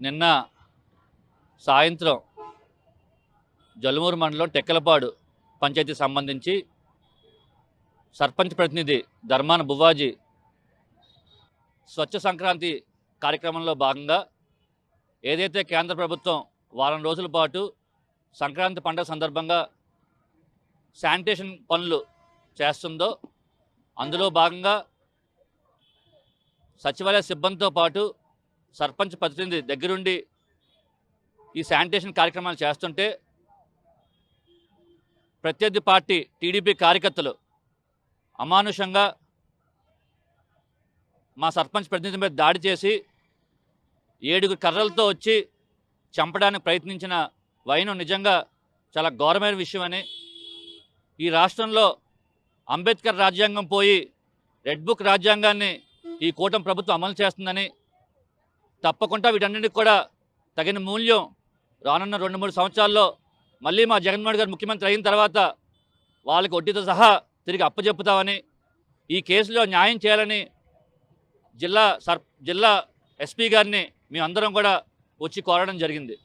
నిన్న సాయంత్రం జలుమూరు మండలం టెక్కలపాడు పంచాయతీ సంబంధించి సర్పంచ్ ప్రతినిధి ధర్మాన బువ్వాజీ స్వచ్ఛ సంక్రాంతి కార్యక్రమంలో భాగంగా ఏదైతే కేంద్ర ప్రభుత్వం వారం రోజుల పాటు సంక్రాంతి పండుగ సందర్భంగా శానిటేషన్ పనులు చేస్తుందో అందులో భాగంగా సచివాలయ సిబ్బందితో పాటు సర్పంచ్ ప్రతినిధి దగ్గరుండి ఈ శానిటేషన్ కార్యక్రమాలు చేస్తుంటే ప్రత్యర్థి పార్టీ టీడీపీ కార్యకర్తలు అమానుషంగా మా సర్పంచ్ ప్రతినిధి మీద దాడి చేసి 7 కర్రలతో వచ్చి చంపడానికి ప్రయత్నించిన వైనం నిజంగా చాలా ఘోరమైన విషయమని, ఈ రాష్ట్రంలో అంబేద్కర్ రాజ్యాంగం పోయి రెడ్ బుక్ రాజ్యాంగాన్ని ఈ కూటమి ప్రభుత్వం అమలు చేస్తుందని, తప్పకుండా వీటన్నిటికి కూడా తగిన మూల్యం రానున్న 2-3 సంవత్సరాల్లో మళ్ళీ మా జగన్మోహన్ గారు ముఖ్యమంత్రి అయిన తర్వాత వాళ్ళకి వడ్డీతో సహా తిరిగి అప్పచెప్పుతామని, ఈ కేసులో న్యాయం చేయాలని జిల్లా ఎస్పీ గారిని మేమందరం కూడా వచ్చి కోరడం జరిగింది.